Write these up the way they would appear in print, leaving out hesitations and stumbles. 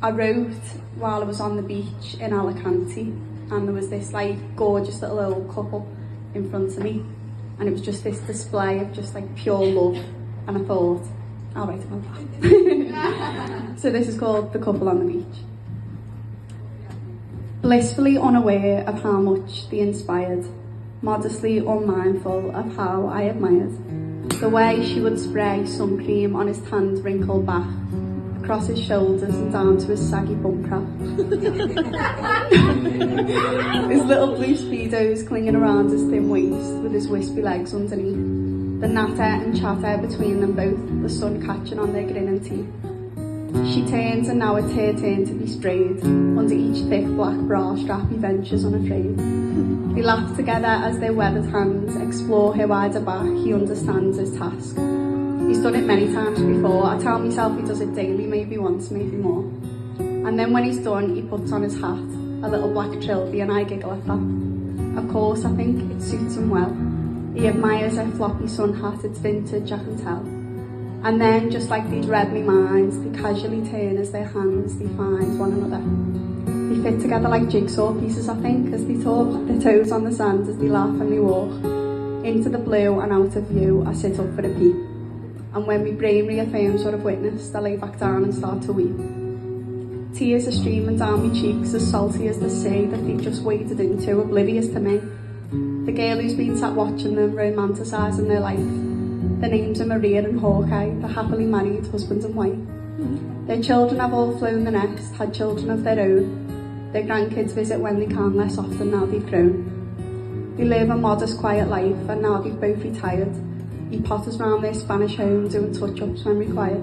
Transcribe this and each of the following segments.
I wrote while I was on the beach in Alicante, and there was this like gorgeous little old couple in front of me, and it was just this display of just like pure love, and I thought, I'll write about that. So this is called The Couple on the Beach. Blissfully unaware of how much they inspired, modestly unmindful of how I admired the way she would spray sun cream on his tanned, wrinkled back, across his shoulders and down to his saggy bum crack. His little blue speedos clinging around his thin waist with his wispy legs underneath, the natter and chatter between them both, the sun catching on their grinning teeth. She turns and now it's her turn to be strayed. Under each thick black bra strap he ventures unafraid. They laugh together as their weathered hands explore her wider back. He understands his task. He's done it many times before. I tell myself he does it daily, maybe once, maybe more. And then when he's done, he puts on his hat, a little black trilby, and I giggle at that. Of course, I think it suits him well. He admires her floppy sun hat, it's vintage, I can tell. And then, just like these redly minds, they casually turn as their hands, they find one another. They fit together like jigsaw pieces, I think, as they talk, their toes on the sand as they laugh and they walk. Into the blue and out of view, I sit up for a peep. And when my brain reaffirms what I've witnessed, I lay back down and start to weep. Tears are streaming down my cheeks, as salty as the sea that they've just waded into, oblivious to me. The girl who's been sat watching them, romanticising their life. Their names are Maria and Hawkeye, the happily married husband and wife. Their children have all flown the nest, had children of their own. Their grandkids visit when they can, less often now they've grown. They live a modest, quiet life, and now they've both retired. He potters round their Spanish home, doing touch-ups when required.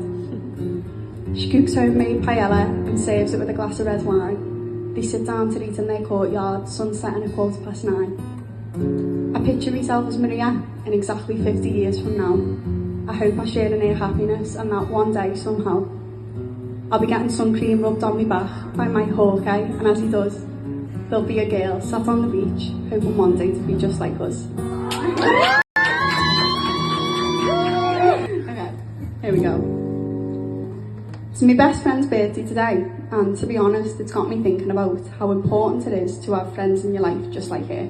She cooks homemade paella and serves it with a glass of red wine. They sit down to eat in their courtyard, sunsetting at 9:15. I picture myself as Maria in exactly 50 years from now. I hope I share in her happiness, and that one day, somehow, I'll be getting sun cream rubbed on my back by my Hawkeye, and as he does, there'll be a girl sat on the beach, hoping one day to be just like us. Okay, here we go. It's my best friend's birthday today, and to be honest, it's got me thinking about how important it is to have friends in your life just like her.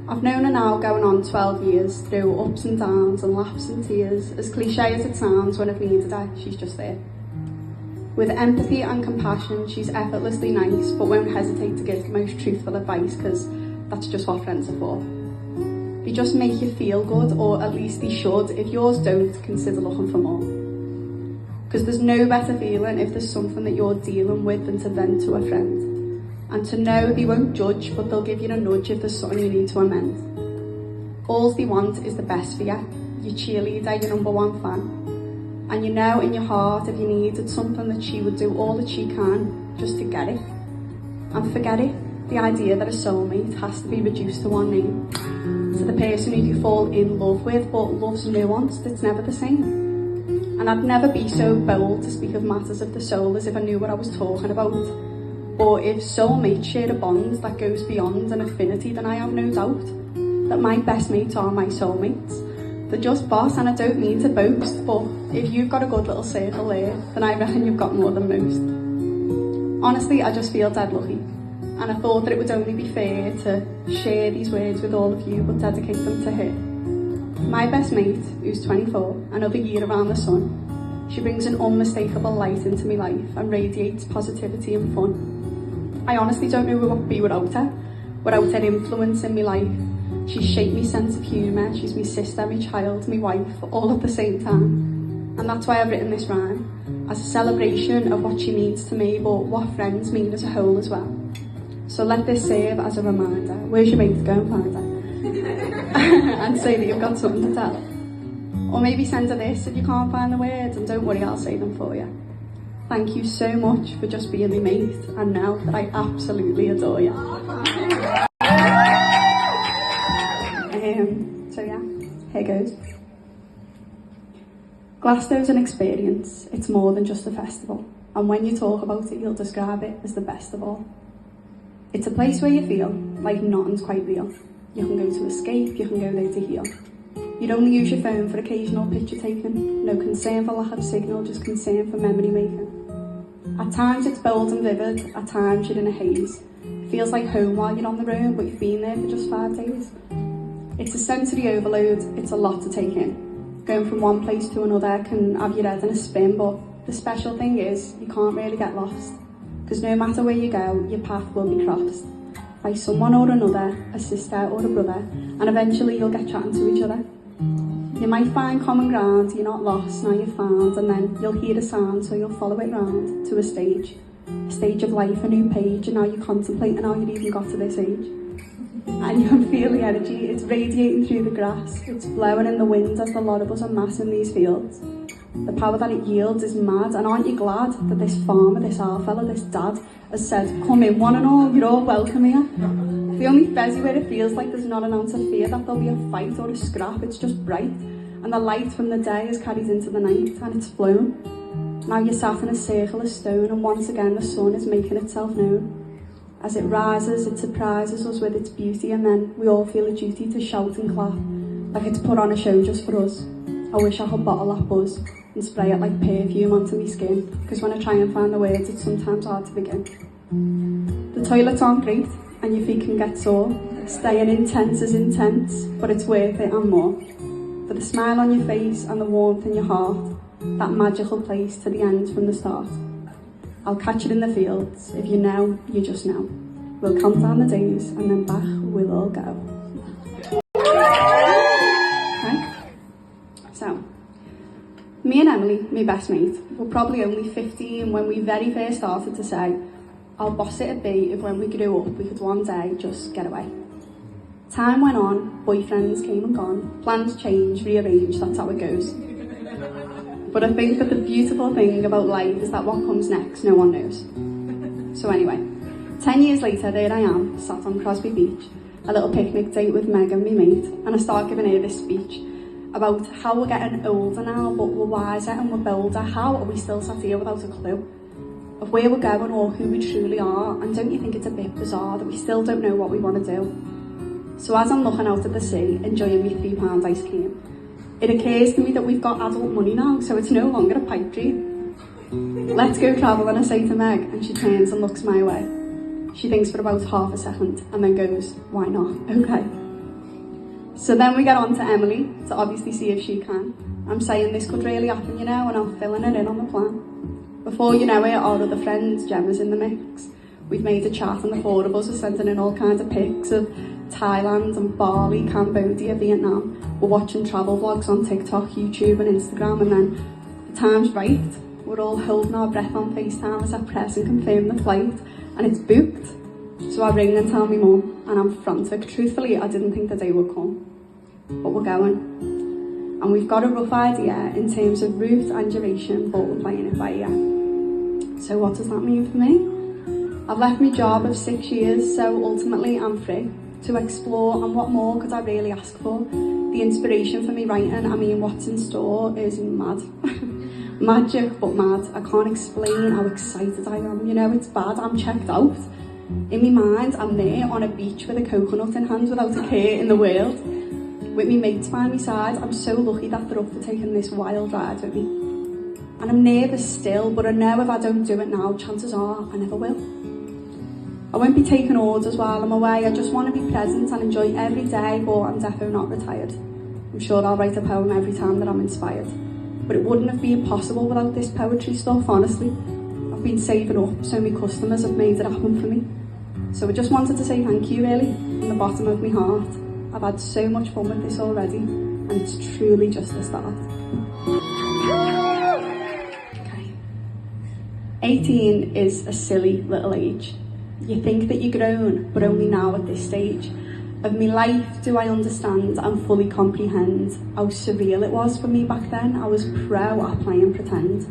I've known her now going on 12 years, through ups and downs and laughs and tears. As cliche as it sounds, when I've needed her, she's just there. With empathy and compassion, she's effortlessly nice, but won't hesitate to give the most truthful advice, because that's just what friends are for. They just make you feel good, or at least they should. If yours don't, consider looking for more. Because there's no better feeling if there's something that you're dealing with than to vent to a friend. And to know they won't judge, but they'll give you a nudge if there's something you need to amend. All they want is the best for you, your cheerleader, your number one fan. And you know in your heart, if you needed something, that she would do all that she can just to get it. And forget it, the idea that a soulmate has to be reduced to one name. To the person who you fall in love with, but love's nuanced, it's never the same. And I'd never be so bold to speak of matters of the soul as if I knew what I was talking about. Or if soulmates share a bond that goes beyond an affinity, then I have no doubt that my best mates are my soulmates. They're just boss, and I don't mean to boast, but if you've got a good little circle there, then I reckon you've got more than most. Honestly, I just feel dead lucky, and I thought that it would only be fair to share these words with all of you, but dedicate them to her. My best mate, who's 24, another year around the sun, she brings an unmistakable light into my life and radiates positivity and fun. I honestly don't know who I'd be without her influence in my life. She's shaped my sense of humour, she's my sister, my child, my wife, all at the same time. And that's why I've written this rhyme, as a celebration of what she means to me, but what friends mean as a whole as well. So let this serve as a reminder. Where's your mate? Go and find her. And say that you've got something to tell. Or maybe send her this if you can't find the words, and don't worry, I'll say them for you. Thank you so much for just being my mate, and now that I absolutely adore you. So yeah, here goes. Glasgow's an experience, it's more than just a festival, and when you talk about it, you'll describe it as the best of all. It's a place where you feel like nothing's quite real. You can go to escape, you can go there to heal. You'd only use your phone for occasional picture taking, no concern for lack of signal, just concern for memory making. At times it's bold and vivid, at times you're in a haze. It feels like home while you're on the road, but you've been there for just 5 days. It's a sensory overload, it's a lot to take in. Going from one place to another can have your head in a spin, but the special thing is you can't really get lost. Because no matter where you go, your path will be crossed by someone or another, a sister or a brother, and eventually you'll get chatting to each other. You might find common ground, you're not lost, now you've found, and then you'll hear a sound, so you'll follow it round to a stage of life, a new page, and now you're contemplating how you've even got to this age. And you can feel the energy, it's radiating through the grass, it's blowing in the wind as the lot of us are massing these fields. The power that it yields is mad, and aren't you glad that this farmer, this our fella, this dad, has said, come in one and all, you're all welcome here. The only fezzy where it feels like there's not an ounce of fear that there'll be a fight or a scrap, it's just bright. And the light from the day is carried into the night, and it's flown. Now you're sat in a circle of stone, and once again the sun is making itself known. As it rises, it surprises us with its beauty, and then we all feel a duty to shout and clap, like it's put on a show just for us. I wish I could bottle that buzz and spray it like perfume onto my skin, because when I try and find the words, it's sometimes hard to begin. The toilets aren't great, and your feet can get sore. Staying intense is intense, but it's worth it and more. For the smile on your face and the warmth in your heart, that magical place to the end from the start. I'll catch it in the fields. If you know, you just know. We'll count down the days, and then back we'll all go. Okay? So, me and Emily, my best mate, were probably only 15 when we very first started to say, how boss it'd be if when we grew up we could one day just get away. Time went on, boyfriends came and gone, plans changed, rearranged, that's how it goes. But I think that the beautiful thing about life is that what comes next, no one knows. So anyway, 10 years later, there I am, sat on Crosby Beach, a little picnic date with Meg and my mate, and I start giving her this speech about how we're getting older now, but we're wiser and we're bolder. How are we still sat here without a clue of where we're going or who we truly are? And don't you think it's a bit bizarre that we still don't know what we want to do? So as I'm looking out at the sea, enjoying my £3 ice cream, it occurs to me that we've got adult money now, so it's no longer a pipe dream. Let's go travel, and I say to Meg, and she turns and looks my way. She thinks for about half a second and then goes, why not? Okay. So then we get on to Emily to obviously see if she can. I'm saying this could really happen, you know, and I'm filling it in on the plan. Before you know it, our other friends, Gemma's in the mix. We've made a chat, and the 4 of us are sending in all kinds of pics of Thailand and Bali, Cambodia, Vietnam. We're watching travel vlogs on TikTok, YouTube and Instagram, and then the time's right. We're all holding our breath on FaceTime as I press and confirm the flight, and it's booked. So I ring and tell me mum, and I'm frantic. Truthfully, I didn't think the day would come, but we're going. And we've got a rough idea in terms of route and duration, but we're playing it by ear. So what does that mean for me? I've left my job of 6 years, so ultimately I'm free to explore, and what more could I really ask for? The inspiration for me writing, I mean, what's in store is mad. Magic, but mad. I can't explain how excited I am, you know, it's bad, I'm checked out. In my mind, I'm there on a beach with a coconut in hand without a care in the world. With me mates by my side, I'm so lucky that they're up for taking this wild ride with me. And I'm nervous still, but I know if I don't do it now, chances are I never will. I won't be taking orders while I'm away, I just want to be present and enjoy every day, but I'm defo not retired. I'm sure I'll write a poem every time that I'm inspired. But it wouldn't have been possible without this poetry stuff, honestly. I've been saving up, so my customers have made it happen for me. So I just wanted to say thank you, really, from the bottom of my heart. I've had so much fun with this already, and it's truly just the start. Okay. 18 is a silly little age. You think that you're grown, but only now at this stage of my life do I understand and fully comprehend how surreal it was for me back then. I was pro at playing pretend.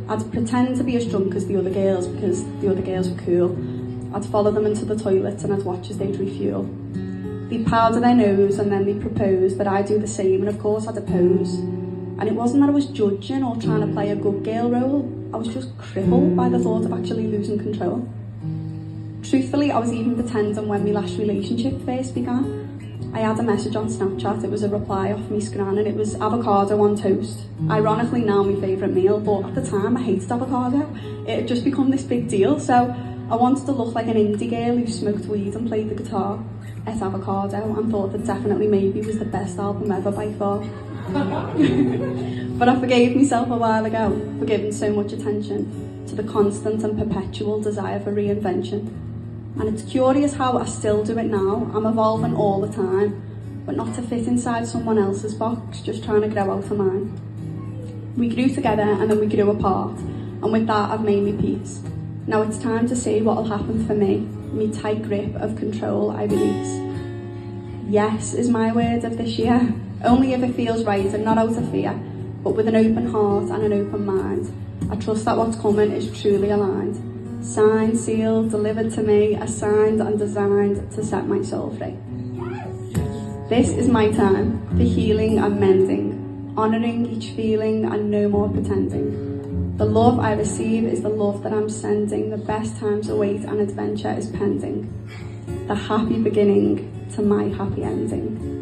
I'd pretend to be as drunk as the other girls because the other girls were cool. I'd follow them into the toilets and I'd watch as they'd refuel. They'd powder their nose and then they'd propose that I do the same, and of course I'd oppose. And it wasn't that I was judging or trying to play a good girl role, I was just crippled by the thought of actually losing control. Truthfully, I was even pretending when my last relationship first began. I had a message on Snapchat, it was a reply off me scran, and it was avocado on toast. Ironically now my favourite meal, but at the time I hated avocado. It had just become this big deal, so I wanted to look like an indie girl who smoked weed and played the guitar, ate avocado, and thought that Definitely Maybe was the best album ever by far. But I forgave myself a while ago for giving so much attention to the constant and perpetual desire for reinvention. And it's curious how I still do it now. I'm evolving all the time, but not to fit inside someone else's box, just trying to grow out of mine. We grew together and then we grew apart, and with that I've made me peace. Now it's time to see what will happen for me, me tight grip of control I release. Yes is my word of this year, only if it feels right and not out of fear, but with an open heart and an open mind. I trust that what's coming is truly aligned. Signed, sealed, delivered to me, assigned and designed to set my soul free. This is my time for healing and mending, honouring each feeling and no more pretending. The love I receive is the love that I'm sending. The best times await and adventure is pending. The happy beginning to my happy ending.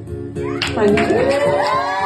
Thank you.